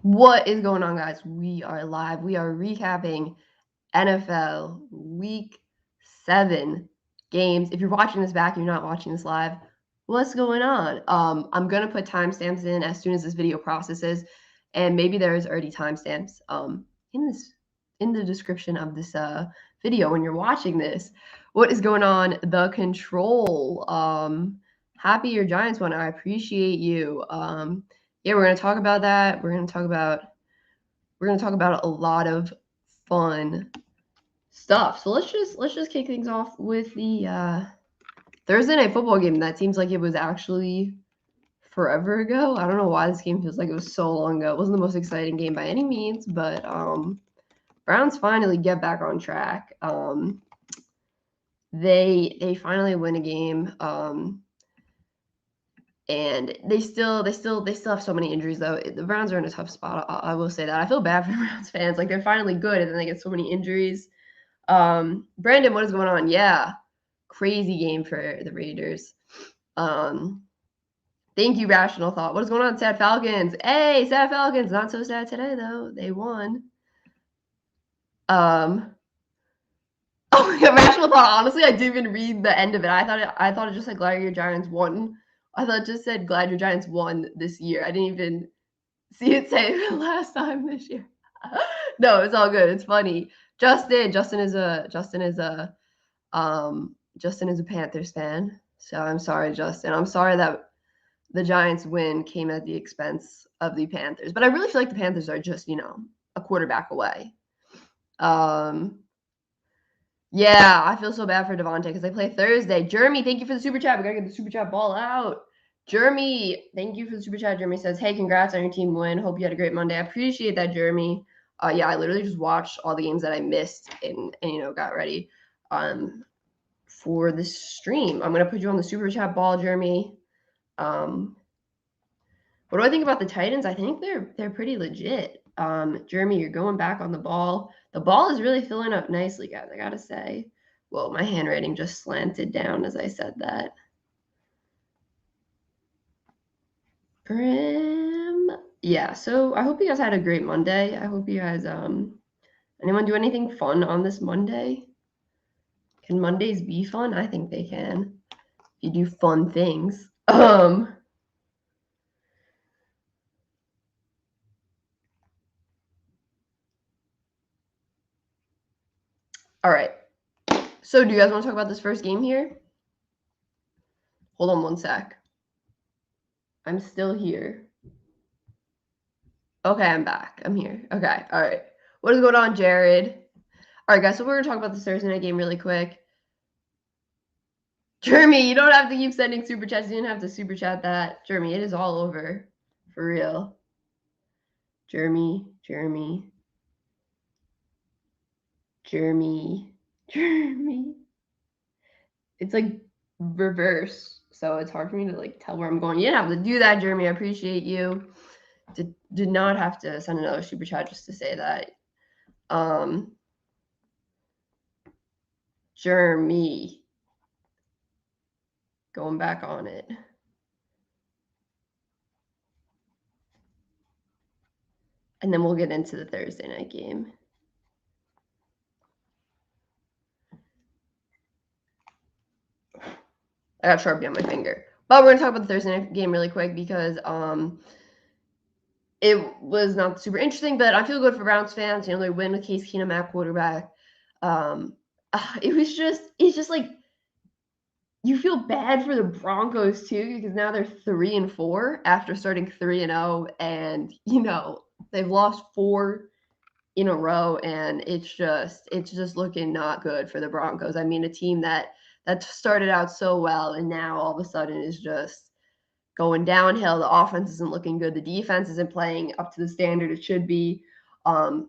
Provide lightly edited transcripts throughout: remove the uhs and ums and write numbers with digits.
What is going on, guys? We are live. We are recapping NFL Week 7 games. If you're watching this back, you're not watching this live, what's going on? I'm going to put timestamps in as soon as this video processes, and maybe there's already timestamps in the description of this video when you're watching this. What is going on? The Control. Happy your Giants won. I appreciate you. Yeah, we're going to talk about that. We're going to talk about a lot of fun stuff. So let's just kick things off with the Thursday night football game. That seems like it was actually forever ago. I don't know why this game feels like it was so long ago. It wasn't the most exciting game by any means, but Browns finally get back on track. They finally win a game. And they still have so many injuries, though. The Browns are in a tough spot. I will say that. I feel bad for the Browns fans. Like, they're finally good, and then they get so many injuries. Brandon, what is going on? Yeah, crazy game for the Raiders. Thank you, Rational Thought. What is going on, Sad Falcons? Hey, Sad Falcons. Not so sad today, though. They won. Oh my God, Rational Thought. Honestly, I didn't even read the end of it. I thought it just said glad your Giants won. I thought it just said glad your Giants won this year. I didn't even see it say it last time this year. No, it's all good. It's funny. Justin is a Panthers fan. So I'm sorry, Justin. I'm sorry that the Giants win came at the expense of the Panthers. But I really feel like the Panthers are just, a quarterback away. Yeah, I feel so bad for Devontae because they play Thursday. Jeremy, thank you for the super chat. We got to get the super chat ball out. Jeremy, thank you for the super chat. Jeremy says, hey, congrats on your team win. Hope you had a great Monday. I appreciate that, Jeremy. Yeah, I literally just watched all the games that I missed and got ready for this stream. I'm going to put you on the super chat ball, Jeremy. What do I think about the Titans? I think they're pretty legit. Jeremy, you're going back on the ball. The ball is really filling up nicely, guys, I gotta say. Whoa, my handwriting just slanted down as I said that. Yeah, so I hope you guys had a great Monday. I hope you guys, anyone do anything fun on this Monday? Can Mondays be fun? I think they can. If you do fun things. All right. So do you guys want to talk about this first game here? Hold on one sec. I'm still here. Okay, I'm back. I'm here. Okay, all right. What is going on, Jared? All right, guys, so we're going to talk about this Thursday night game really quick. Jeremy, you don't have to keep sending super chats. You didn't have to super chat that. Jeremy, it is all over. For real. Jeremy. It's like reverse, so it's hard for me to like tell where I'm going. You didn't have to do that, Jeremy. I appreciate you. Did not have to send another super chat just to say that. Jeremy. Going back on it. And then we'll get into the Thursday night game. I got Sharpie on my finger. But we're going to talk about the Thursday night game really quick because it was not super interesting, but I feel good for Browns fans. They win with Case Keenum at quarterback. It's just like you feel bad for the Broncos too because now they're 3-4 after starting 3-0, and they've lost 4 in a row, and it's just looking not good for the Broncos. I mean, a team that started out so well and now all of a sudden is just going downhill. The offense isn't looking good. The defense isn't playing up to the standard it should be. For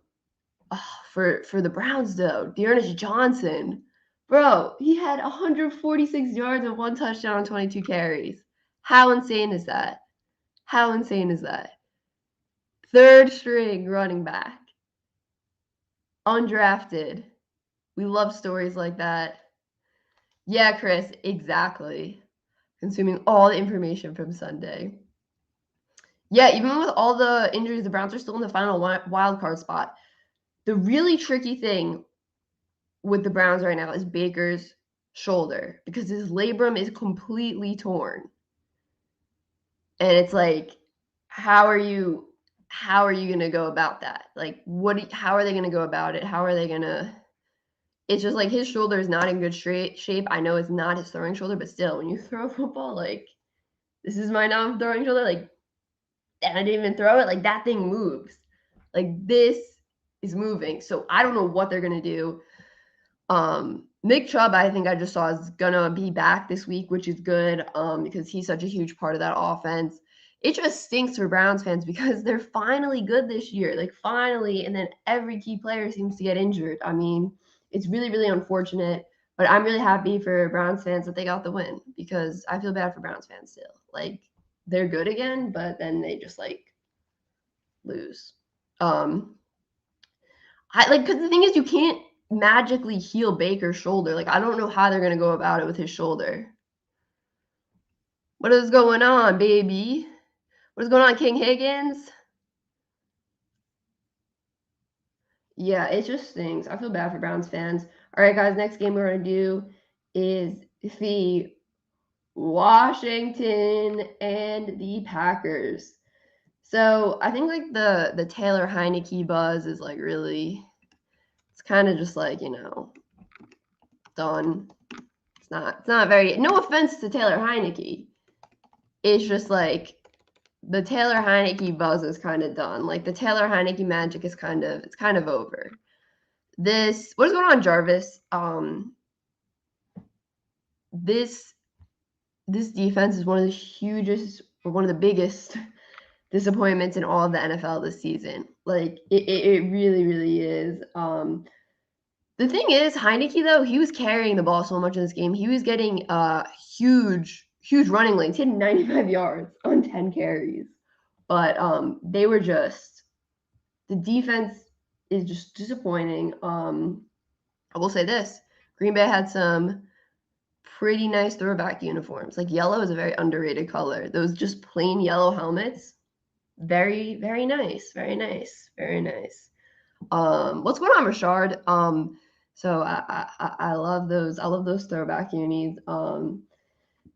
the Browns, though, Dearness Johnson, bro, he had 146 yards and 1 touchdown on 22 carries. How insane is that? Third string running back. Undrafted. We love stories like that. Yeah, Chris, exactly. Consuming all the information from Sunday. Yeah, even with all the injuries, the Browns are still in the final wild card spot. The really tricky thing with the Browns right now is Baker's shoulder because his labrum is completely torn. And it's like, how are you going to go about that? Like, how are they going to go about it? How are they going to It's just like his shoulder is not in good shape. I know it's not his throwing shoulder, but still, when you throw a football, like, this is my non-throwing shoulder, like, and I didn't even throw it, like, that thing moves. Like, this is moving. So I don't know what they're gonna do. Nick Chubb, I think I just saw is gonna be back this week, which is good, because he's such a huge part of that offense. It just stinks for Browns fans because they're finally good this year, like finally, and then every key player seems to get injured. I mean, it's really, really unfortunate, but I'm really happy for Browns fans that they got the win because I feel bad for Browns fans still. Like, they're good again, but then they just like lose. Because the thing is, you can't magically heal Baker's shoulder. Like, I don't know how they're gonna go about it with his shoulder. What is going on, baby? What is going on, King Higgins? Yeah, it just stinks. I feel bad for Browns fans. All right, guys, next game we're gonna do is the Washington and the Packers. So I think like the Taylor Heineke buzz is like really, it's kind of just like, done. It's not very, no offense to Taylor Heineke. It's just like the Taylor Heineke buzz is kind of done. Like the Taylor Heineke magic is kind of over. What is going on, Jarvis? This defense is one of the hugest or one of the biggest disappointments in all of the NFL this season. Like it really, really is. The thing is, Heineke though, he was carrying the ball so much in this game. He was getting huge running lanes. He had 95 yards on 10 carries. But they were just the defense is just disappointing. I will say this: Green Bay had some pretty nice throwback uniforms. Like yellow is a very underrated color. Those just plain yellow helmets, very very nice, very nice, very nice. What's going on, Rashard? So I love those. I love those throwback unis.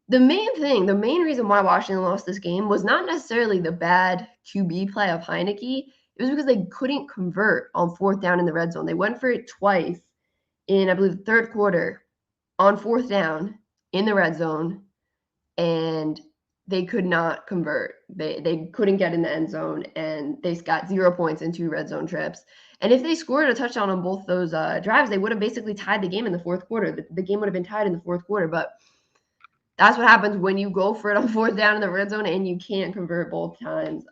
The main reason why Washington lost this game was not necessarily the bad QB play of Heineke. It was because they couldn't convert on fourth down in the red zone. They went for it twice in, I believe, the third quarter on fourth down in the red zone, and they could not convert. They couldn't get in the end zone, and they got 0 points in 2 red zone trips. And if they scored a touchdown on both those drives, they would have basically tied the game in the fourth quarter. The game would have been tied in the fourth quarter, but that's what happens when you go for it on fourth down in the red zone and you can't convert both times.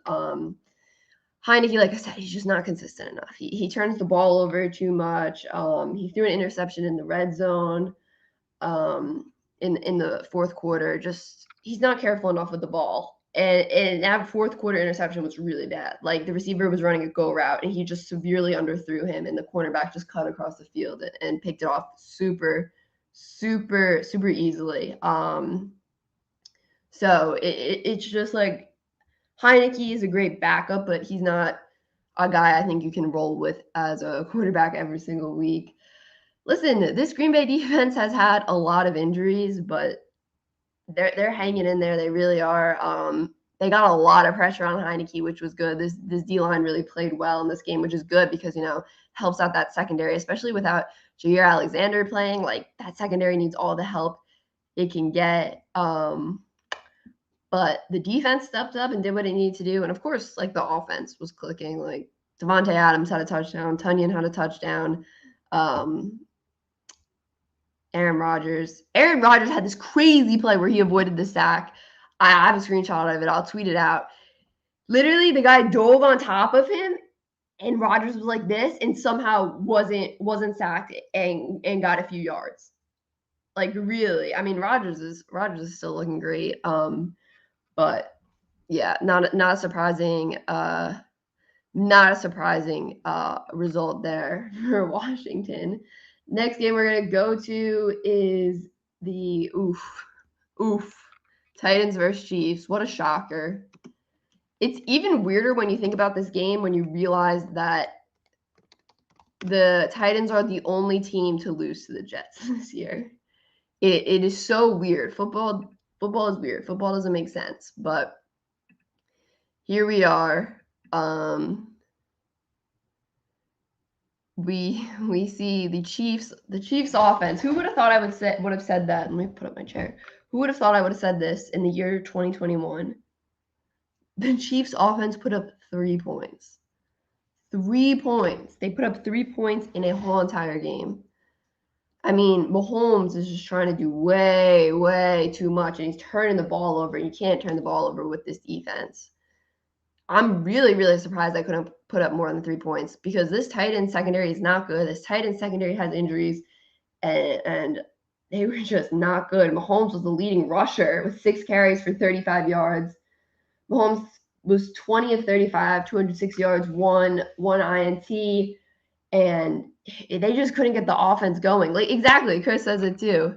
Heineke, like I said, he's just not consistent enough. He turns the ball over too much. He threw an interception in the red zone in the fourth quarter. Just he's not careful enough with the ball. And that fourth quarter interception was really bad. Like the receiver was running a go route and he just severely underthrew him, and the cornerback just cut across the field and picked it off super easily. So it's just like Heineke is a great backup, but he's not a guy I think you can roll with as a quarterback every single week. Listen, this Green Bay defense has had a lot of injuries, but they're hanging in there. They really are. They got a lot of pressure on Heineke, which was good. This D-line really played well in this game, which is good because, helps out that secondary, especially without Jair Alexander playing. Like, that secondary needs all the help it can get. But the defense stepped up and did what it needed to do. And, of course, like, the offense was clicking. Like, Devontae Adams had a touchdown. Tunyon had a touchdown. Aaron Rodgers had this crazy play where he avoided the sack. I have a screenshot of it. I'll tweet it out. Literally, the guy dove on top of him, and Rodgers was like this, and somehow wasn't sacked and got a few yards. Like really, I mean, Rodgers is still looking great. But yeah, not a surprising result there for Washington. Next game we're gonna go to is the Titans versus Chiefs. What a shocker! It's even weirder when you think about this game when you realize that the Titans are the only team to lose to the Jets this year. It is so weird. Football is weird. Football doesn't make sense. But here we are. We see the Chiefs offense. Who would have thought I would have said that? Let me put up my chair. Who would have thought I would have said this in the year 2021? The Chiefs offense put up 3 points. 3 points. They put up 3 points in a whole entire game. I mean, Mahomes is just trying to do way, way too much, and he's turning the ball over. You can't turn the ball over with this defense. I'm really, really surprised I couldn't put up more than 3 points because this Titans secondary is not good. This Titans secondary has injuries, and they were just not good. Mahomes was the leading rusher with 6 carries for 35 yards. Mahomes was 20 of 35, 206 yards, one INT, and they just couldn't get the offense going. Like, exactly, Chris says it too.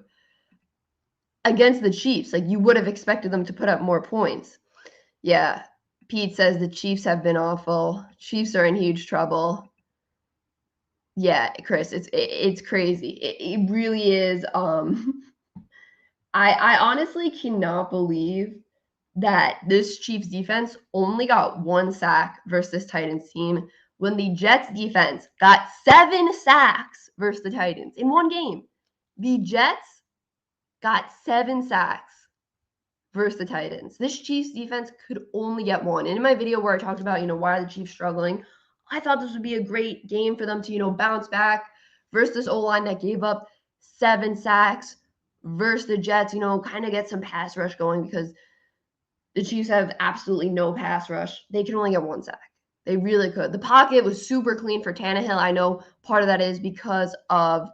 Against the Chiefs, like, you would have expected them to put up more points. Yeah, Pete says the Chiefs have been awful. Chiefs are in huge trouble. Yeah, Chris, it's crazy. It really is. I honestly cannot believe that this Chiefs defense only got 1 sack versus this Titans team when the Jets defense got 7 sacks versus the Titans in one game. The Jets got 7 sacks versus the Titans. This Chiefs defense could only get 1. And in my video where I talked about, why are the Chiefs struggling, I thought this would be a great game for them to, bounce back versus this O-line that gave up 7 sacks versus the Jets, kind of get some pass rush going because the Chiefs have absolutely no pass rush. They can only get 1 sack. They really could. The pocket was super clean for Tannehill. I know part of that is because of,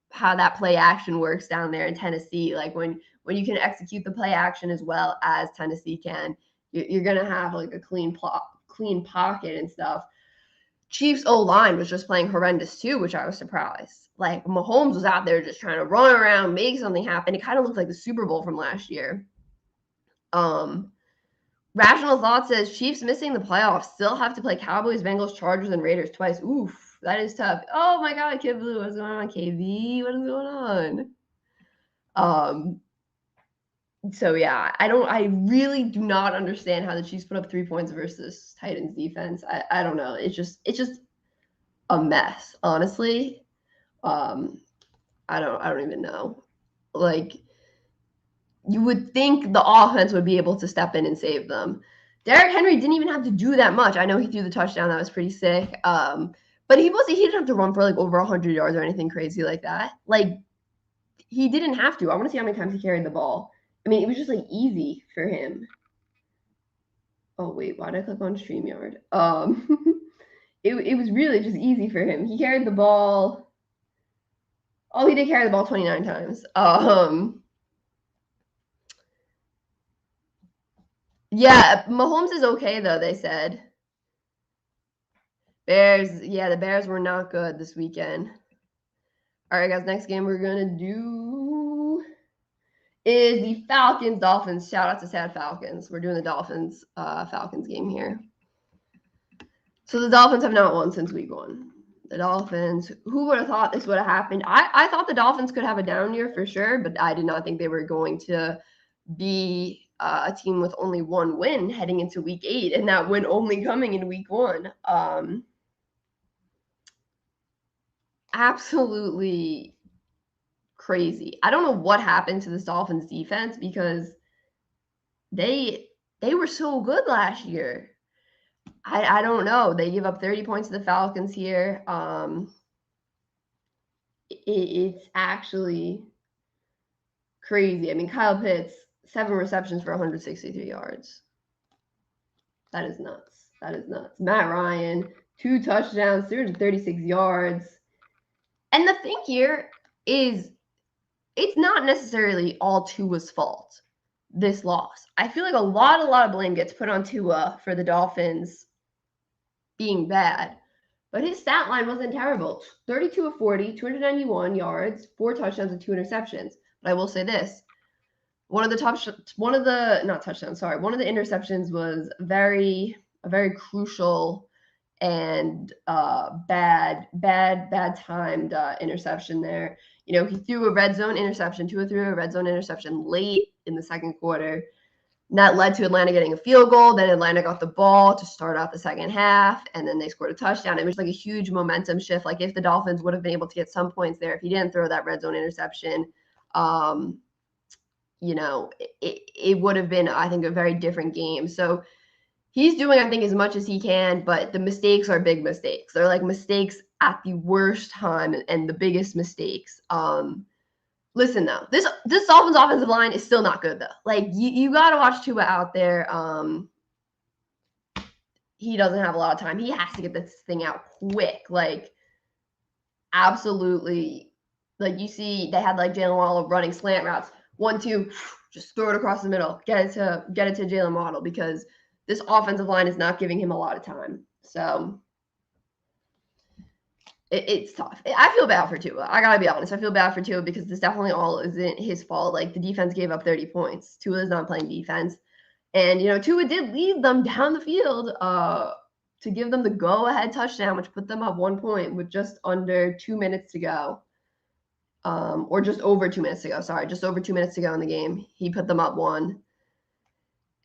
how that play action works down there in Tennessee. Like when you can execute the play action as well as Tennessee can, you're going to have like a clean pocket and stuff. Chiefs O-line was just playing horrendous too, which I was surprised. Like Mahomes was out there just trying to run around, make something happen. It kind of looked like the Super Bowl from last year. Rational Thought says Chiefs missing the playoffs. Still have to play Cowboys, Bengals, Chargers, and Raiders twice. Oof, that is tough. Oh my God, Kid Blue, what's going on, KV? What is going on? So yeah, I really do not understand how the Chiefs put up 3 points versus Titans defense. I don't know. It's just a mess, honestly. I don't even know. Like, you would think the offense would be able to step in and save them. Derrick Henry didn't even have to do that much. I know he threw the touchdown. That was pretty sick. But he didn't have to run for like over 100 yards or anything crazy like that. Like, he didn't have to. I want to see how many times he carried the ball. I mean, it was just like easy for him. Oh wait, why did I click on StreamYard? It was really just easy for him. He carried the ball. Oh, he did carry the ball 29 times. Yeah, Mahomes is okay though, they said. The Bears were not good this weekend. All right, guys, next game we're going to do is the Falcons Dolphins. Shout out to Sad Falcons. We're doing the Dolphins Falcons game here. So the Dolphins have not won since week 1. The Dolphins, who would have thought this would have happened? I thought the Dolphins could have a down year for sure, but I did not think they were going to be a team with only 1 win heading into week 8, and that win only coming in week 1. Absolutely crazy. I don't know what happened to this Dolphins defense because they were so good last year. I don't know. They give up 30 points to the Falcons here. It's actually crazy. I mean, Kyle Pitts, 7 receptions for 163 yards. That is nuts. Matt Ryan, 2 touchdowns, 336 yards. And the thing here is it's not necessarily all Tua's fault, this loss. I feel like a lot of blame gets put on Tua for the Dolphins being bad. But his stat line wasn't terrible. 32 of 40, 291 yards, 4 touchdowns, and 2 interceptions. But I will say this. one of the interceptions was a very crucial and bad timed interception there. He threw a red zone interception. Tua threw a red zone interception late in the second quarter. And that led to Atlanta getting a field goal. Then Atlanta got the ball to start out the second half, and then they scored a touchdown. It was like a huge momentum shift. Like if the Dolphins would have been able to get some points there, if he didn't throw that red zone interception, it would have been, I think, a very different game. So he's doing, I think, as much as he can, but the mistakes are big mistakes. They're like mistakes at the worst time and the biggest mistakes. Listen, though, this Dolphins offensive line is still not good, though. Like, you got to watch Tua out there. He doesn't have a lot of time. He has to get this thing out quick. Like, absolutely. Like, you see, they had, like, Jalen Waddle running slant routes. 1-2, just throw it across the middle. Get it to Jalen Waddle, because this offensive line is not giving him a lot of time. So it's tough. I feel bad for Tua. I got to be honest. I feel bad for Tua because this definitely all isn't his fault. Like, the defense gave up 30 points. Tua is not playing defense. And, Tua did lead them down the field to give them the go-ahead touchdown, which put them up 1 point with just under 2 minutes to go. Or just over 2 minutes to go. Sorry, just over 2 minutes to go in the game. He put them up 1.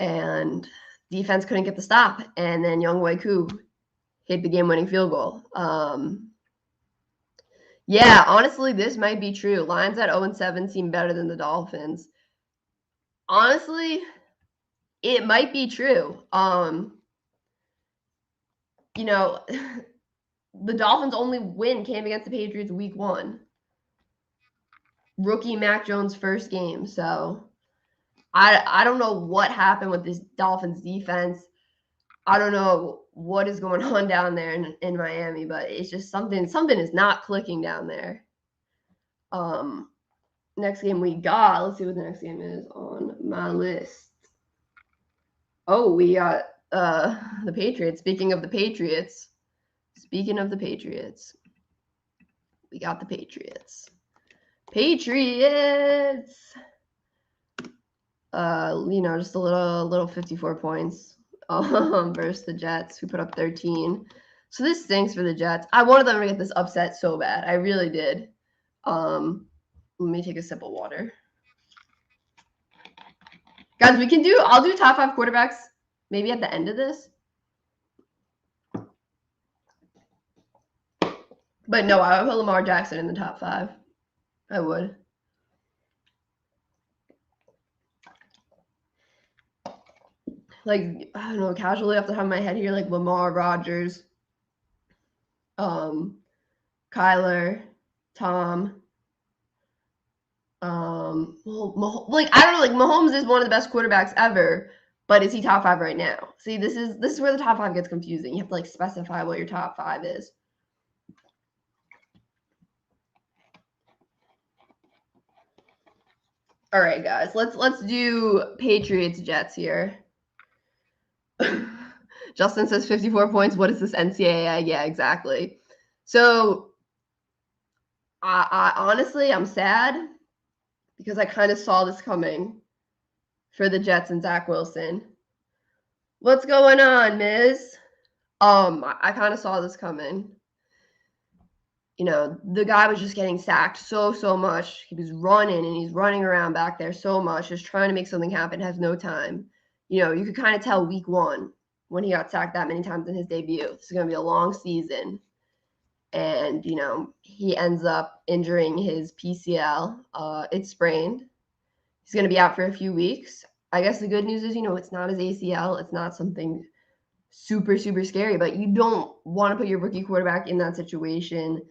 And defense couldn't get the stop. And then Younghoe Koo hit the game-winning field goal. Yeah, honestly, this might be true. Lions at 0-7 seem better than the Dolphins. Honestly, it might be true. The Dolphins' only win came against the Patriots week 1. Rookie Mac Jones' first game. So I don't know what happened with this Dolphins defense. I don't know what is going on down there in Miami, but it's just something is not clicking down there. Next game we got, let's see what the next game is on my list. Oh, we got the Patriots. Speaking of the Patriots, we got the Patriots. Just a little 54 points versus the Jets, who put up 13. So this stinks for the Jets. I wanted them to get this upset so bad. I really did. Let me take a sip of water. Guys, I'll do top 5 quarterbacks maybe at the end of this. But no, I would put Lamar Jackson in the top 5. I would. Like, I don't know, casually off the top of my head here, like Lamar, Rodgers, Kyler, Tom. I don't know, like Mahomes is one of the best quarterbacks ever, but is he top 5 right now? See, this is where the top 5 gets confusing. You have to like specify what your top 5 is. All right, guys, let's do Patriots Jets here. Justin says 54 points. What is this NCAA? Yeah, exactly. So I honestly, I'm sad because I kind of saw this coming for the Jets and Zach Wilson. What's going on, Miz? I kind of saw this coming. The guy was just getting sacked so much. He was running and he's running around back there so much, just trying to make something happen, has no time. You could kind of tell week 1 when he got sacked that many times in his debut. This is going to be a long season. And, he ends up injuring his PCL. It's sprained. He's going to be out for a few weeks. I guess the good news is, it's not his ACL. It's not something super scary, but you don't want to put your rookie quarterback in that situation.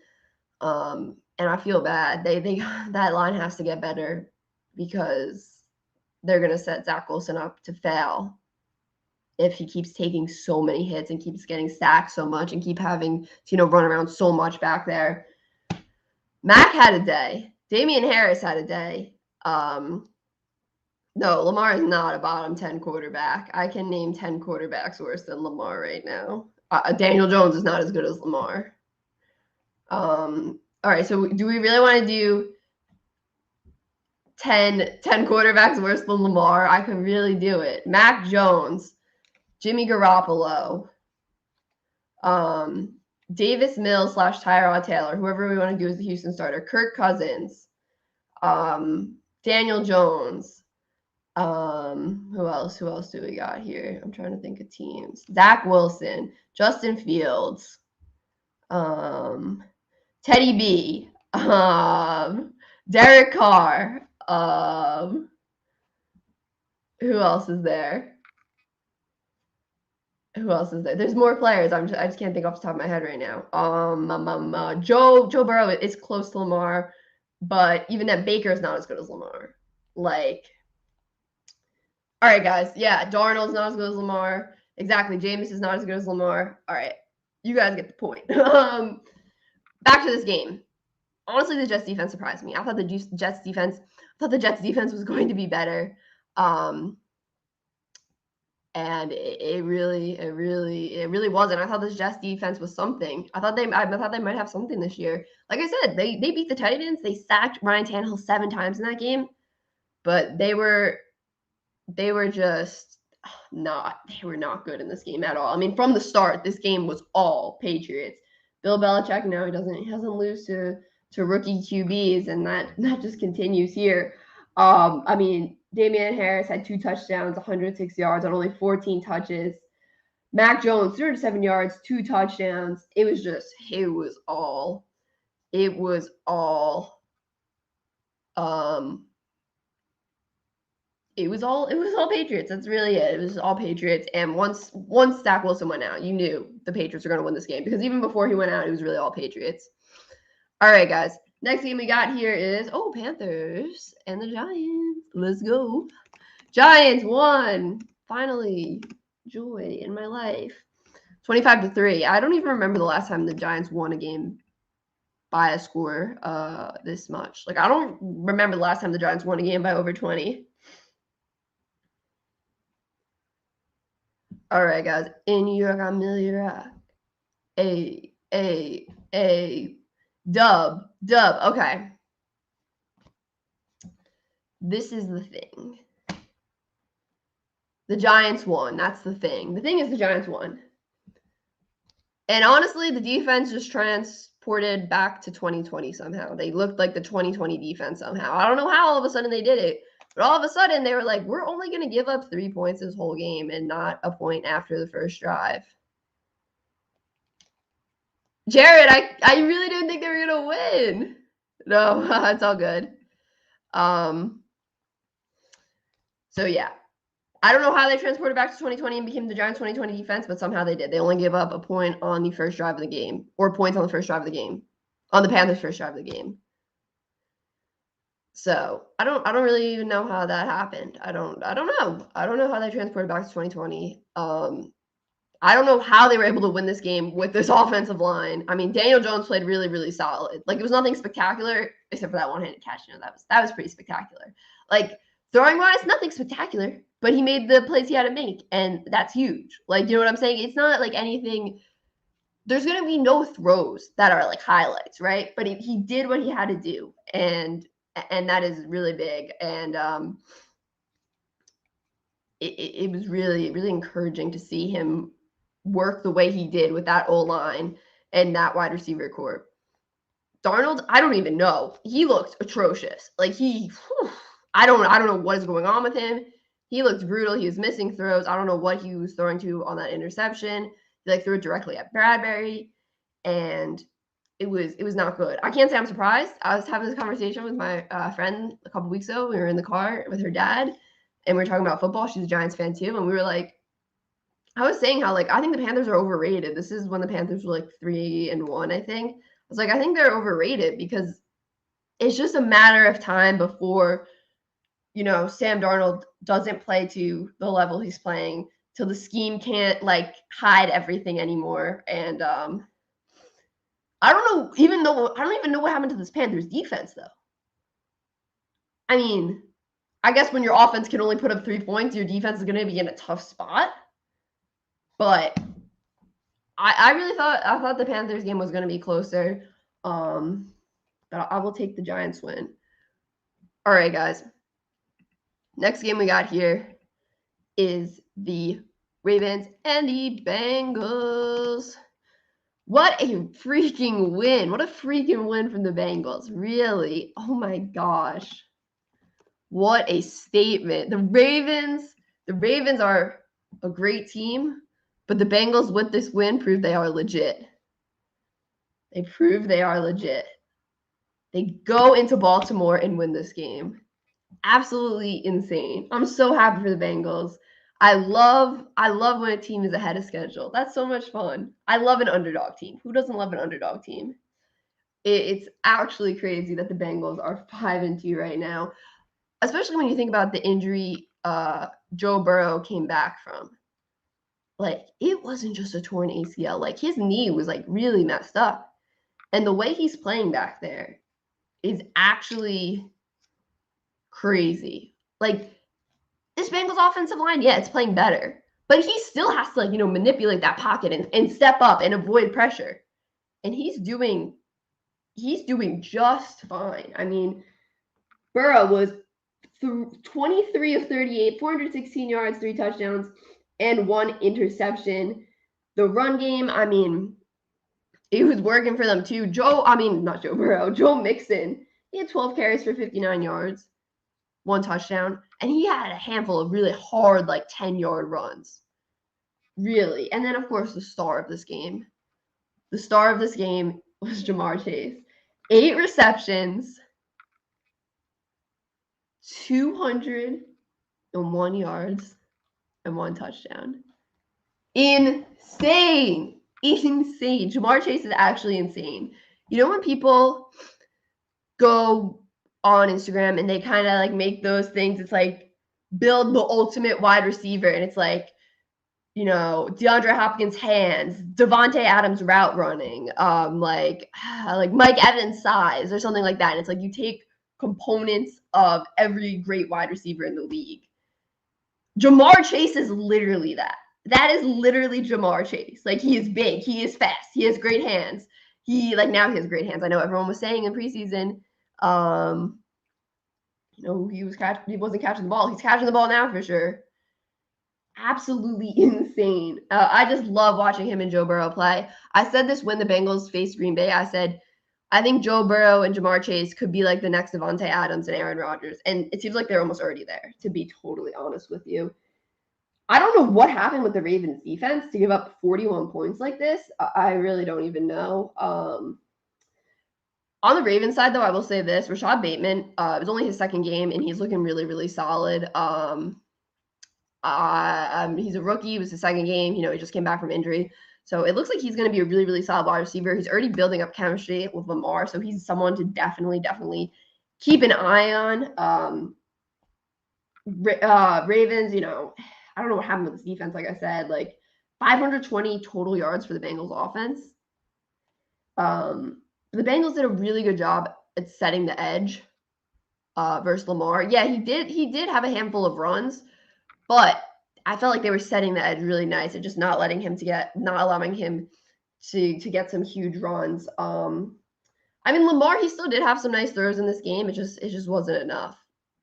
And I feel bad. That line has to get better because they're going to set Zach Wilson up to fail if he keeps taking so many hits and keeps getting sacked so much and keep having to, run around so much back there. Mac had a day. Damian Harris had a day. No, Lamar is not a bottom 10 quarterback. I can name 10 quarterbacks worse than Lamar right now. Daniel Jones is not as good as Lamar. All right, so do we really want to do 10 quarterbacks worse than Lamar, I could really do it. Mac Jones, Jimmy Garoppolo, Davis Mills / Tyrod Taylor, whoever we want to do as the Houston starter, Kirk Cousins, Daniel Jones. Who else do we got here? I'm trying to think of teams. Zach Wilson, Justin Fields, Teddy B, Derek Carr, who else is there? There's more players. I just can't think off the top of my head right now. Joe Burrow is close to Lamar, but even that Baker is not as good as Lamar. Like, all right, guys. Yeah, Darnold's not as good as Lamar. Exactly. Jameis is not as good as Lamar. All right, you guys get the point. Back to this game. Honestly, the Jets defense surprised me. I thought the Jets defense was going to be better. And it really wasn't. I thought this Jets defense was something. I thought they might have something this year. Like I said, they beat the Titans. They sacked Ryan Tannehill 7 times in that game, but they were just not good in this game at all. I mean, from the start, this game was all Patriots. Bill Belichick, he hasn't lose to rookie QBs, and that just continues here. I mean, Damian Harris had 2 touchdowns, 106 yards on only 14 touches. Mac Jones, 37 yards, 2 touchdowns. It was all Patriots. That's really it. It was all Patriots. And once Zach Wilson went out, you knew the Patriots were going to win this game, because even before he went out, it was really all Patriots. All right, guys. Next game we got here is Panthers and the Giants. Let's go. Giants won. Finally, joy in my life. 25-3. I don't even remember the last time the Giants won a game by a score this much. Like, I don't remember the last time the Giants won a game by over 20. All right, guys. In New York, I'm Millia. A. Dub. Okay. This is the thing. The Giants won. That's the thing. The thing is the Giants won. And honestly, the defense just transported back to 2020 somehow. They looked like the 2020 defense somehow. I don't know how all of a sudden they did it. But all of a sudden, they were like, we're only going to give up 3 points this whole game and not a point after the first drive. Jared, I really didn't think they were going to win. No, it's all good. So, yeah. I don't know how they transported back to 2020 and became the Giants 2020 defense, but somehow they did. They only gave up a point on the first drive of the game, or points on the first drive of the game, on the Panthers' first drive of the game. So I don't really even know how that happened. I don't know. I don't know how they transported back to 2020. I don't know how they were able to win this game with this offensive line. I mean, Daniel Jones played really, really solid. Like, it was nothing spectacular except for that one-handed catch. That was pretty spectacular. Like, throwing wise, nothing spectacular, but he made the plays he had to make, and that's huge. Like, you know what I'm saying? It's not like anything. There's going to be no throws that are like highlights, right? But he did what he had to do, and that is really big. And it was really, really encouraging to see him work the way he did with that O-line and that wide receiver corps. Darnold, I don't even know. He looked atrocious. Like, I don't know what is going on with him. He looked brutal. He was missing throws. I don't know what he was throwing to on that interception. He threw it directly at Bradbury, and it was not good. I can't say I'm surprised. I was having this conversation with my friend a couple weeks ago. We were in the car with her dad, and we were talking about football. She's a Giants fan too, and we were like, I was saying how, like, I think the Panthers are overrated. This is when the Panthers were like 3-1, I think. I was like, I think they're overrated because it's just a matter of time before, Sam Darnold doesn't play to the level he's playing, till the scheme can't, like, hide everything anymore. And I don't even know what happened to this Panthers defense, though. I mean, I guess when your offense can only put up 3 points, your defense is going to be in a tough spot. But I really thought the Panthers game was going to be closer. But I will take the Giants win. All right, guys. Next game we got here is the Ravens and the Bengals. What a freaking win. What a freaking win from the Bengals. Really? Oh my gosh. What a statement. The Ravens are a great team, but the Bengals with this win prove they are legit. They prove they are legit. They go into Baltimore and win this game. Absolutely insane. I'm so happy for the Bengals. I love when a team is ahead of schedule. That's so much fun. I love an underdog team. Who doesn't love an underdog team? It's actually crazy that the Bengals are 5-2 right now, especially when you think about the injury Joe Burrow came back from. Like, it wasn't just a torn ACL. Like, his knee was like really messed up. And the way he's playing back there is actually crazy. Like, this Bengals offensive line, yeah, it's playing better. But he still has to, like, manipulate that pocket and step up and avoid pressure. And he's doing just fine. I mean, Burrow was 23 of 38, 416 yards, 3 touchdowns, and 1 interception. The run game, I mean, it was working for them too. Not Joe Burrow, Joe Mixon. He had 12 carries for 59 yards, 1 touchdown, and he had a handful of really hard, like 10-yard runs. Really. And then, of course, the star of this game. The star of this game was Ja'Marr Chase. 8 receptions, 201 yards, and 1 touchdown. Insane. Ja'Marr Chase is actually insane. You know when people go on Instagram and they kind of like make those things, it's like build the ultimate wide receiver, and it's like, DeAndre Hopkins' hands, Devontae Adams route running, like Mike Evans' size or something like that. And it's like you take components of every great wide receiver in the league. Ja'Marr Chase is literally that. That is literally Ja'Marr Chase. Like, he is big, he is fast, he has great hands. Now he has great hands. I know everyone was saying in preseason, he wasn't catching the ball. He's catching the ball now for sure. Absolutely insane. I just love watching him and Joe Burrow play. I said this when the Bengals faced Green Bay. I said, I think Joe Burrow and Ja'Marr Chase could be like the next Devontae Adams and Aaron Rodgers. And it seems like they're almost already there, to be totally honest with you. I don't know what happened with the Ravens defense to give up 41 points like this. I really don't even know. On the Ravens side, though, I will say this. Rashad Bateman, it was only his second game, and he's looking really, really solid. He's a rookie. It was his second game. He just came back from injury. So it looks like he's going to be a really, really solid wide receiver. He's already building up chemistry with Lamar. So he's someone to definitely keep an eye on. Ravens, I don't know what happened with this defense. Like I said, like 520 total yards for the Bengals offense. The Bengals did a really good job at setting the edge versus Lamar. Yeah, he did have a handful of runs, but I felt like they were setting the edge really nice and just not allowing him to get some huge runs. Lamar, he still did have some nice throws in this game. It just wasn't enough.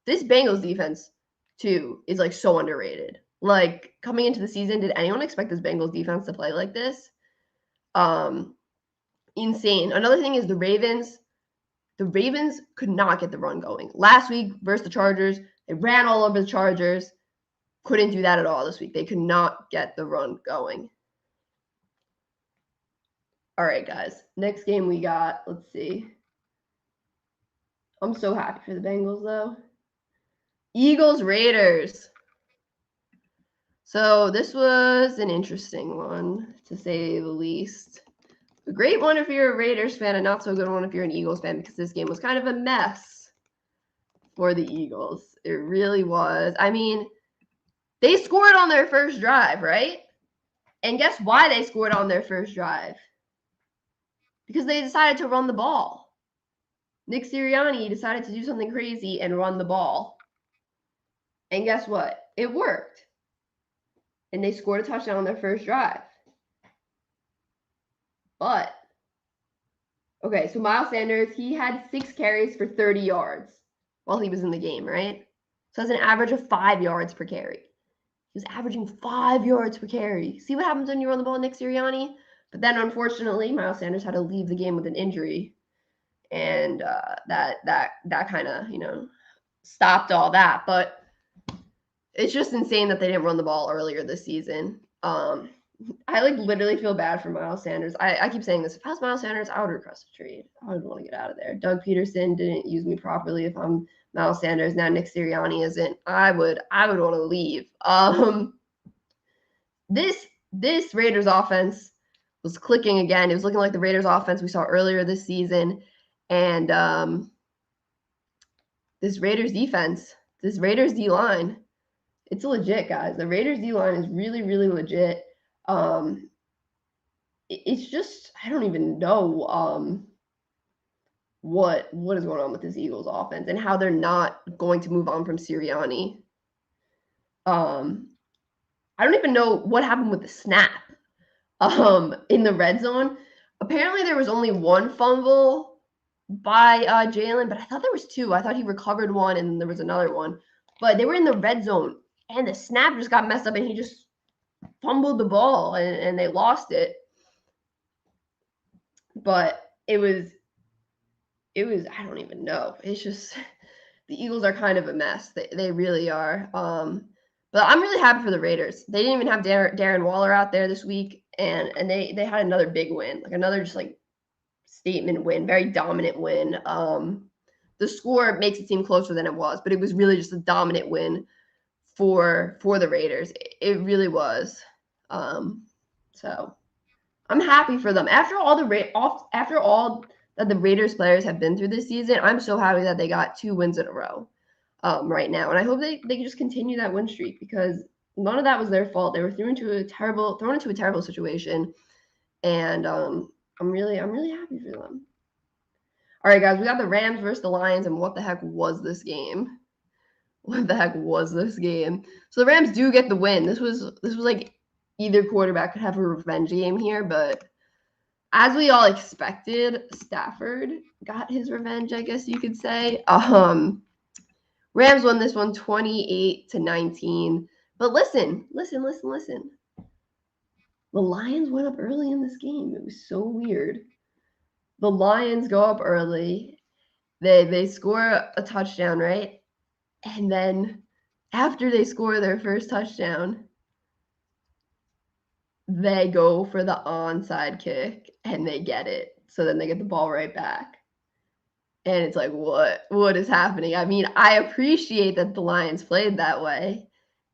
This Bengals defense too is like so underrated. Like, coming into the season, did anyone expect this Bengals defense to play like this? Insane. Another thing is the Ravens could not get the run going. Last week versus the Chargers, they ran all over the Chargers. Couldn't do that at all this week. They could not get the run going. All right, guys. Next game we got, let's see. I'm so happy for the Bengals, though. Eagles-Raiders. So this was an interesting one, to say the least. A great one if you're a Raiders fan, and not so good one if you're an Eagles fan, because this game was kind of a mess for the Eagles. It really was. I mean, they scored on their first drive, right? And guess why they scored on their first drive? Because they decided to run the ball. Nick Sirianni decided to do something crazy and run the ball. And guess what? It worked. And they scored a touchdown on their first drive. But, okay, so Miles Sanders, he had 6 carries for 30 yards. while he was in the game, right? So that's an average of 5 yards per carry. He was averaging 5 yards per carry. See what happens when you run the ball, Nick Sirianni? But then, unfortunately, Miles Sanders had to leave the game with an injury, and that kind of stopped all that. But it's just insane that they didn't run the ball earlier this season. I literally feel bad for Miles Sanders. I keep saying this. If I was Miles Sanders, I would request a trade. I would want to get out of there. Doug Peterson didn't use me properly. If I'm Miles Sanders, now Nick Sirianni isn't, I would want to leave. This Raiders offense was clicking again. It was looking like the Raiders offense we saw earlier this season. And this Raiders defense, this Raiders D-line, it's legit, guys. The Raiders D-line is really, really legit. It's just, I don't even know what is going on with this Eagles offense and how they're not going to move on from Sirianni. I don't even know what happened with the snap in the red zone. Apparently there was only one fumble by Jalen, but I thought there was two. I thought he recovered one and there was another one. But they were in the red zone and the snap just got messed up and he just fumbled the ball and they lost it. But it was I don't even know. It's just the Eagles are kind of a mess. They really are. But I'm really happy for the Raiders. They didn't even have Darren Waller out there this week, and they had another big win, another just statement win, very dominant win. The score makes it seem closer than it was, but it was really just a dominant win for the Raiders. It really was. So I'm happy for them. After all that the Raiders players have been through this season, I'm so happy that they got 2 wins in a row right now. And I hope they can just continue that win streak because none of that was their fault. They were thrown into a terrible situation. And I'm really happy for them. All right, guys, we got the Rams versus the Lions, and what the heck was this game? What the heck was this game? So the Rams do get the win. This was either quarterback could have a revenge game here, but as we all expected, Stafford got his revenge, I guess you could say. Rams won this one 28-19. But listen. The Lions went up early in this game. It was so weird. The Lions go up early. They score a touchdown, right? And then after they score their first touchdown, they go for the onside kick and they get it. So then they get the ball right back. And it's like, what is happening? I mean, I appreciate that the Lions played that way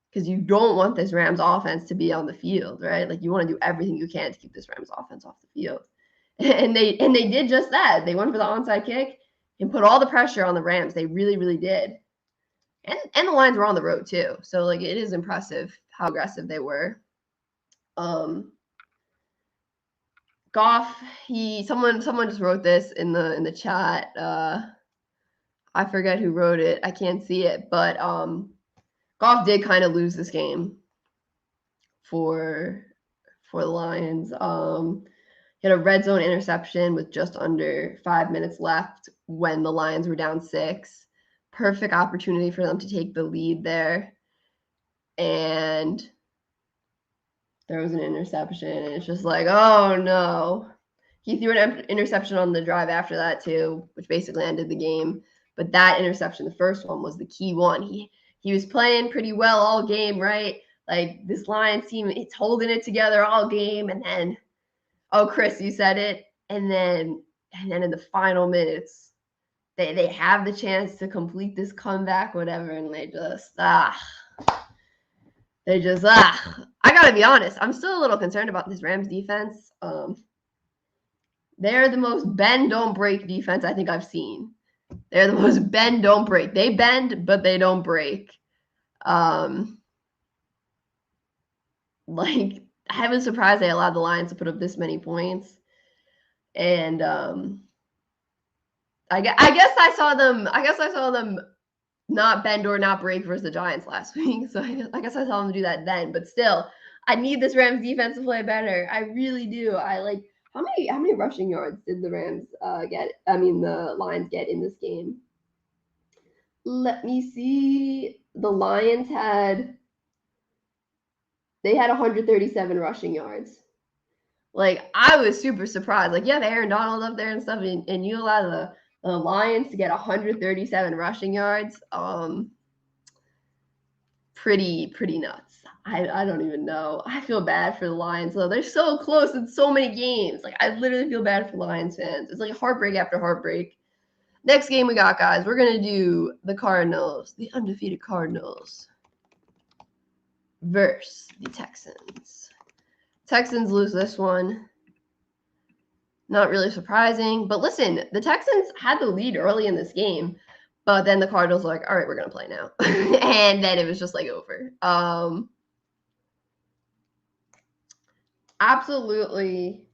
because you don't want this Rams offense to be on the field, right? You want to do everything you can to keep this Rams offense off the field. And they did just that. They went for the onside kick and put all the pressure on the Rams. They really, really did. And the Lions were on the road too. So it is impressive how aggressive they were. Goff, someone just wrote this in the chat. I forget who wrote it. I can't see it, but Goff did kind of lose this game for the Lions. He had a red zone interception with just under 5 minutes left when the Lions were down 6. Perfect opportunity for them to take the lead there. And there was an interception, and it's just oh no. He threw an interception on the drive after that too, which basically ended the game. But that interception, the first one, was the key one. He was playing pretty well all game, right? This Lions team, it's holding it together all game, and then, oh, Chris, you said it, and then in the final minutes, they have the chance to complete this comeback, whatever, and they just I gotta be honest, I'm still a little concerned about this Rams defense. They're the most bend, don't break defense I think I've seen. They're the most bend, don't break. They bend, but they don't break. I was surprised they allowed the Lions to put up this many points. And I guess I saw them not bend or not break versus the Giants last week. So I guess I saw them do that then. But still, I need this Rams defense to play better. I really do. How many rushing yards did the Lions get in this game? Let me see. The Lions had 137 rushing yards. Like, I was super surprised. Like, you have Aaron Donald up there and stuff, and you allow the Lions to get 137 rushing yards. Pretty nuts. I don't even know. I feel bad for the Lions, though. They're so close in so many games. Like, I literally feel bad for Lions fans. It's like heartbreak after heartbreak. Next game we got, guys. We're going to do the Cardinals, the undefeated Cardinals, versus the Texans. Texans lose this one. Not really surprising. But listen, the Texans had the lead early in this game. But then the Cardinals were like, all right, we're going to play now. And then it was just like over. Absolutely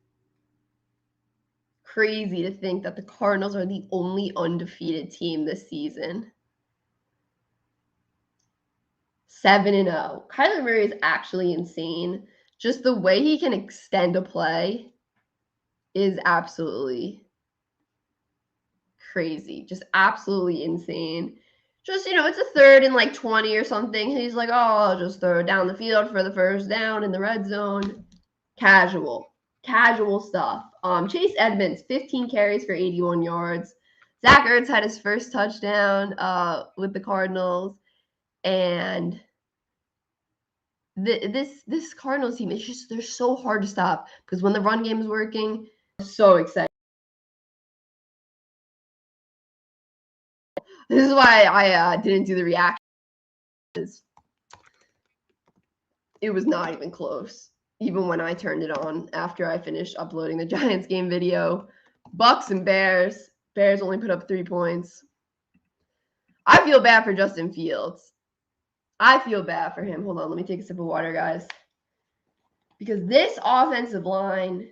crazy to think that the Cardinals are the only undefeated team this season. 7-0. Kyler Murray is actually insane. Just the way he can extend a play is absolutely crazy. Just absolutely insane. Just, it's a 3rd and like 20 or something. He's like, oh, I'll just throw it down the field for the first down in the red zone. Casual stuff. Chase Edmonds, 15 carries for 81 yards. Zach Ertz had his first touchdown with the Cardinals. And this Cardinals team, they're so hard to stop because when the run game is working, so excited. This is why I didn't do the reaction. It was not even close, even when I turned it on after I finished uploading the Giants game video. Bucks and Bears. Bears only put up 3 points. I feel bad for Justin Fields. I feel bad for him. Hold on, let me take a sip of water, guys. Because this offensive line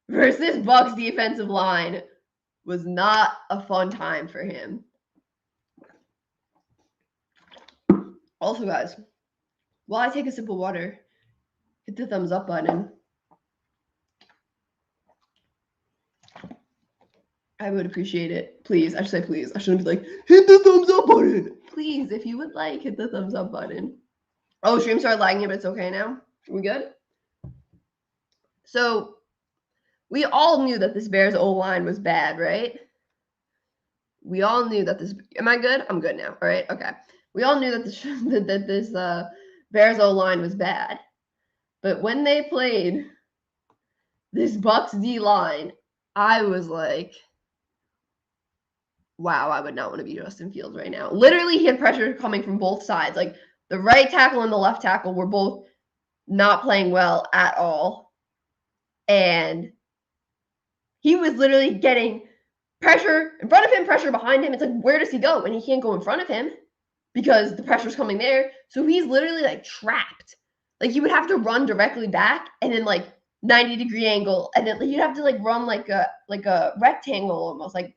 versus this Bucks defensive line was not a fun time for him. Also, guys, while I take a sip of water, hit the thumbs up button. I would appreciate it. Please. I should say please. I shouldn't be like, hit the thumbs up button. Please, if you would like, hit the thumbs up button. Oh, stream started lagging, but it's okay now. Are we good? So, we all knew that this Bears O-line was bad, right? We all knew that this. Am I good? I'm good now. All right. Okay. We all knew that this Bears O-line was bad, but when they played this Bucks D-line, I was like, wow, I would not want to be Justin Fields right now. Literally, he had pressure coming from both sides. Like the right tackle and the left tackle were both not playing well at all, and he was literally getting pressure in front of him, pressure behind him. It's like, where does he go? And he can't go in front of him because the pressure's coming there. So he's literally like trapped. Like you would have to run directly back and then like 90-degree angle. And then you'd have to like run like a rectangle almost, like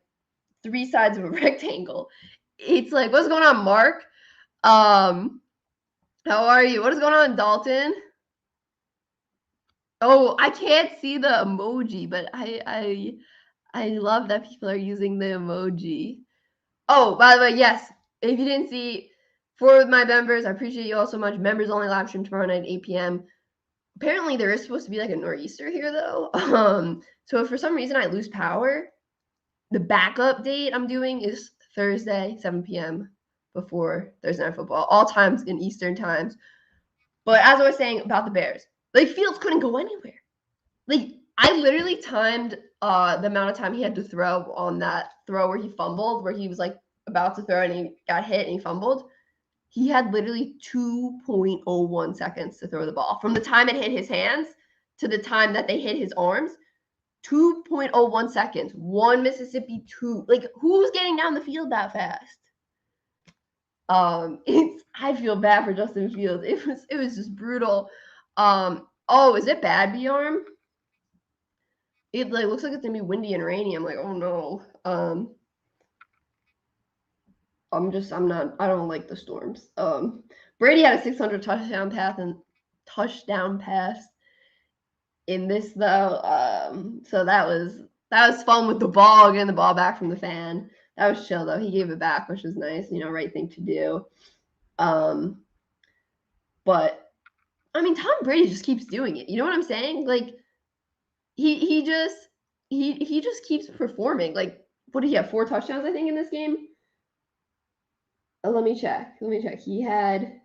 3 sides of a rectangle. It's like, what's going on, Mark? How are you? What is going on, Dalton? Oh, I can't see the emoji, but I love that people are using the emoji. Oh, by the way, yes, if you didn't see, for my members, I appreciate you all so much. Members only live stream tomorrow night at 8 p.m. Apparently, there is supposed to be like a nor'easter here, though. So if for some reason I lose power, the backup date I'm doing is Thursday, 7 p.m. before Thursday Night Football, all times in Eastern times. But as I was saying about the Bears, like Fields couldn't go anywhere. Like I literally timed the amount of time he had to throw on that throw where he fumbled, where he was like about to throw and he got hit and he fumbled. He had literally 2.01 seconds to throw the ball from the time it hit his hands to the time that they hit his arms. 2.01 seconds. One Mississippi, 2. Like who's getting down the field that fast? I feel bad for Justin Fields. It was just brutal. Oh, is it bad, B-Arm? It like looks like it's gonna be windy and rainy. I'm like, oh no. I don't like the storms. Brady had a 600 touchdown pass in this though. So that was fun with the ball, getting the ball back from the fan. That was chill though. He gave it back, which was nice. Right thing to do. But I mean, Tom Brady just keeps doing it. You know what I'm saying? Like he just keeps performing. Like, what did he have? 4 touchdowns, I think, in this game. Let me check. He had.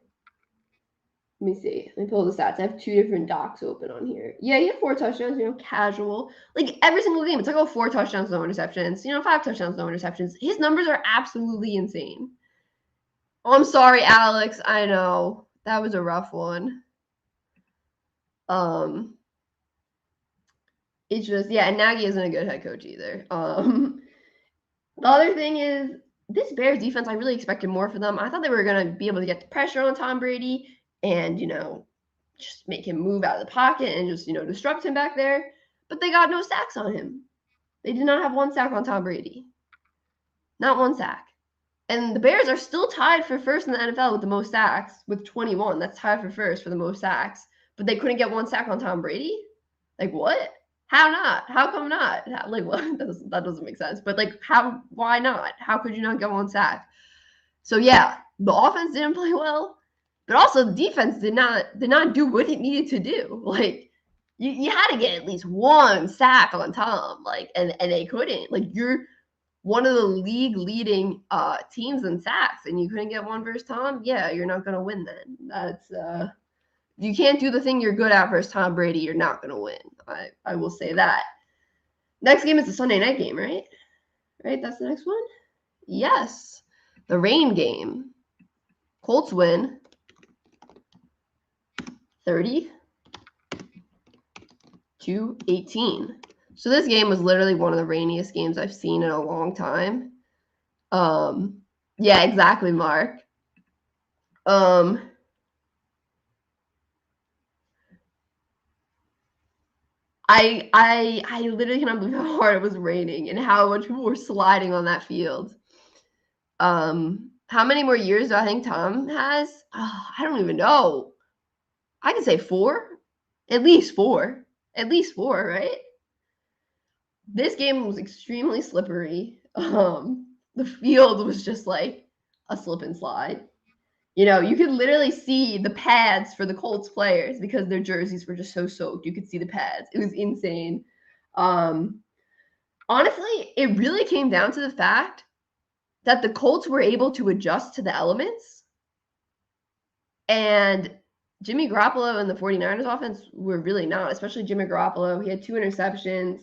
Let me see. Let me pull the stats. I have 2 different docs open on here. Yeah, he had 4 touchdowns, casual. Like every single game, it's like, 4 touchdowns, no interceptions. 5 touchdowns, no interceptions. His numbers are absolutely insane. Oh, I'm sorry, Alex. I know. That was a rough one. It's just, yeah, and Nagy isn't a good head coach either. The other thing is, this Bears defense, I really expected more from them. I thought they were going to be able to get the pressure on Tom Brady and, just make him move out of the pocket and just, disrupt him back there. But they got no sacks on him. They did not have 1 sack on Tom Brady. Not 1 sack. And the Bears are still tied for first in the NFL with the most sacks, with 21. That's tied for first for the most sacks. But they couldn't get 1 sack on Tom Brady? Like, what? How not? How come not? Like, what? That doesn't make sense. But, like, how? Why not? How could you not get 1 sack? So, yeah, the offense didn't play well. But also, the defense did not do what it needed to do. Like, you had to get at least 1 sack on Tom. Like, and they couldn't. Like, you're one of the league leading teams in sacks, and you couldn't get 1 versus Tom. Yeah, you're not gonna win then. That's you can't do the thing you're good at versus Tom Brady. You're not gonna win. I will say that. Next game is the Sunday night game, right? Right, that's the next one. Yes, the rain game. Colts win 30-18. So this game was literally one of the rainiest games I've seen in a long time. Yeah, exactly, Mark. I literally cannot believe how hard it was raining and how much people were sliding on that field. How many more years do I think Tom has? Oh, I don't even know. I can say 4. At least 4. At least 4, right? This game was extremely slippery. The field was just like a slip and slide. You could literally see the pads for the Colts players because their jerseys were just so soaked. You could see the pads. It was insane. Honestly, it really came down to the fact that the Colts were able to adjust to the elements. And Jimmy Garoppolo and the 49ers offense were really not, especially Jimmy Garoppolo. He had 2 interceptions,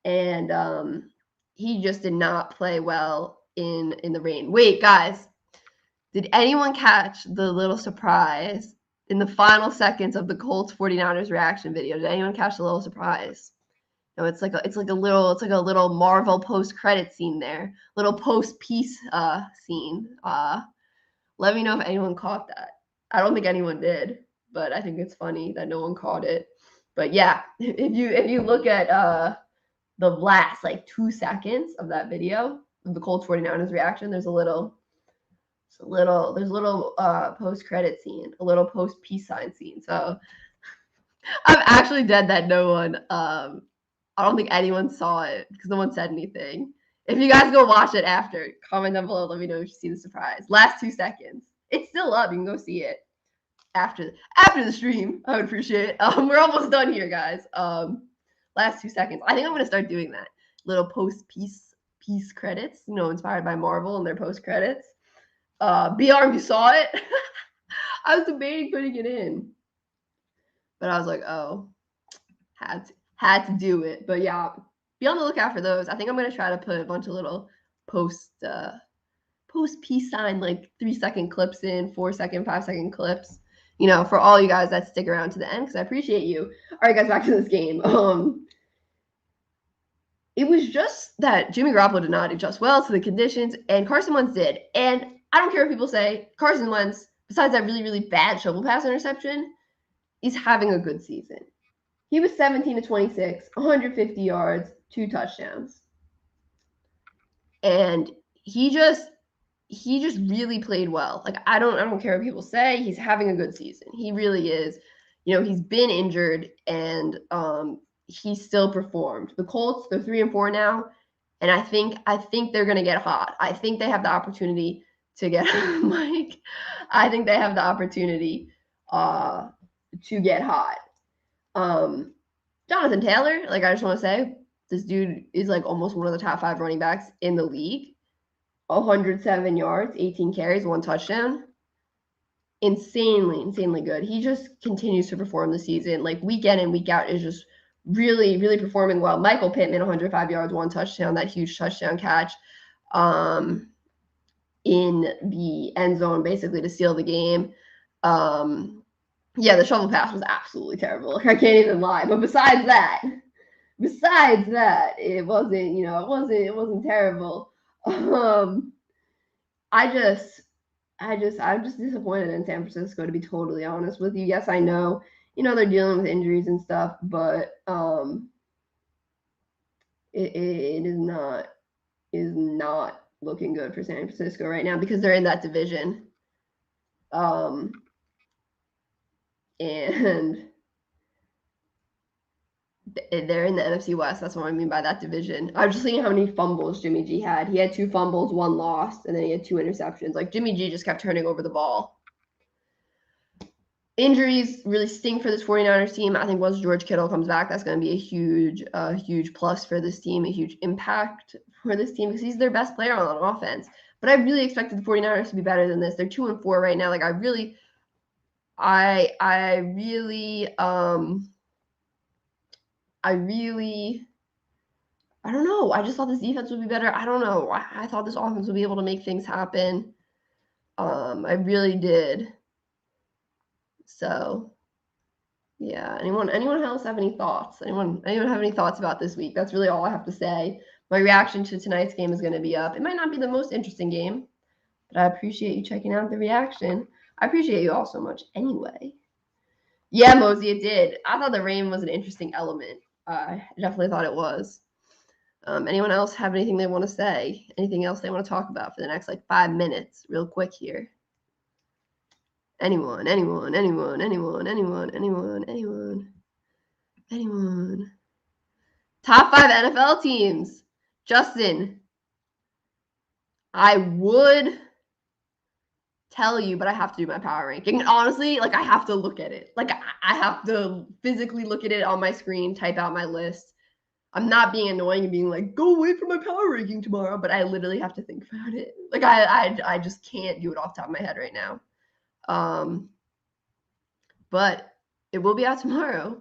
and he just did not play well in the rain. Wait, guys. Did anyone catch the little surprise in the final seconds of the Colts 49ers reaction video? Did anyone catch the little surprise? No, it's like a little Marvel post-credit scene there. Little post-peace scene. Let me know if anyone caught that. I don't think anyone did, but I think it's funny that no one caught it. But yeah, if you look at the last 2 seconds of that video of the Colts 49ers reaction, there's a little post-credit scene, a little post-peace sign scene. So I'm actually dead that no one, I don't think anyone saw it because no one said anything. If you guys go watch it after, comment down below, let me know if you see the surprise. Last 2 seconds. It's still up. You can go see it after the stream. I would appreciate it. We're almost done here, guys. Last 2 seconds. I think I'm going to start doing that. Little post-peace credits, inspired by Marvel and their post-credits. BR, you saw it? I was debating putting it in, but I was like, oh, had to do it. But yeah, be on the lookout for those. I think I'm gonna try to put a bunch of little post peace sign 3-second clips in, 4-second, 5-second clips. For all you guys that stick around to the end, because I appreciate you. All right, guys, back to this game. It was just that Jimmy Garoppolo did not adjust well to the conditions, and Carson Wentz did. And I don't care what people say. Carson Wentz, besides that really, really bad shovel pass interception, is having a good season. He was 17-26, 150 yards, 2 touchdowns. And he just really played well. I don't care what people say. He's having a good season. He really is. He's been injured, and he still performed. The Colts, they're 3-4 now. And I think they're going to get hot. I think they have the opportunity to get Mike. I think they have the opportunity to get hot. Jonathan Taylor, like I just want to say, this dude is like almost one of the top 5 running backs in the league. 107 yards, 18 carries, 1 touchdown. Insanely good. He just continues to perform this season. Like week in and week out is just really performing well. Michael Pittman, 105 yards, 1 touchdown, that huge touchdown catch in the end zone, basically to seal the game. Yeah, the shovel pass was absolutely terrible. I can't even lie. But besides that, it wasn't, it wasn't terrible. I'm just disappointed in San Francisco, to be totally honest with you. Yes, I know, they're dealing with injuries and stuff, but it is not looking good for San Francisco right now because they're in that division. And they're in the NFC West. That's what I mean by that division. I was just thinking how many fumbles Jimmy G had. He had 2 fumbles, 1 lost, and then he had 2 interceptions. Like Jimmy G just kept turning over the ball. Injuries really stink for this 49ers team. I think once George Kittle comes back, that's going to be a huge plus for this team, a huge impact for this team because he's their best player on offense. But I really expected the 49ers to be better than this. They're 2-4 right now. Like I don't know. I just thought this defense would be better. I don't know. I thought this offense would be able to make things happen. I really did. So, yeah. Anyone else have any thoughts? Anyone have any thoughts about this week? That's really all I have to say. My reaction to tonight's game is going to be up. It might not be the most interesting game, but I appreciate you checking out the reaction. I appreciate you all so much anyway. Yeah, Mosey, it did. I thought the rain was an interesting element. I definitely thought it was. Anyone else have anything they want to say? Anything else they want to talk about for the next 5 minutes? Real quick here. Anyone. Top 5 NFL teams. Justin, I would tell you, but I have to do my power ranking. And honestly, I have to look at it. I have to physically look at it on my screen, type out my list. I'm not being annoying and being like, go wait for my power ranking tomorrow, but I literally have to think about it. I just can't do it off the top of my head right now. But it will be out tomorrow.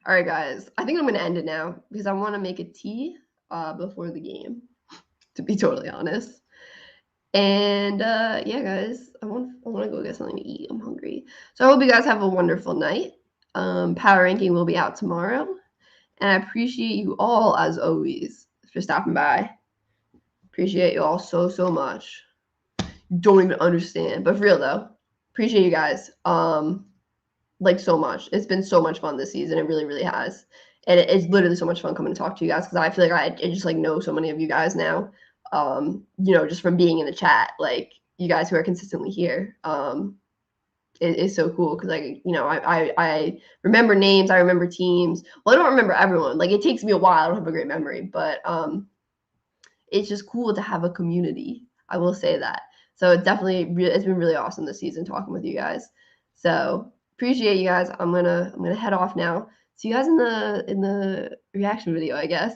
All right, guys. I think I'm going to end it now because I want to make a tea before the game, to be totally honest. And yeah, guys, I want to go get something to eat. I'm hungry. So I hope you guys have a wonderful night. Power ranking will be out tomorrow. And I appreciate you all, as always, for stopping by. Appreciate you all so much. Don't even understand. But for real, though, appreciate you guys. So much. It's been so much fun this season. It really has. And it's literally so much fun coming to talk to you guys because I feel like I just know so many of you guys now. Just from being in the chat, you guys who are consistently here. It is so cool because I remember names, I remember teams. Well, I don't remember everyone. It takes me a while. I don't have a great memory, but it's just cool to have a community. I will say that. So it's been really awesome this season talking with you guys. So appreciate you guys. I'm gonna head off now. See you guys in the reaction video, I guess.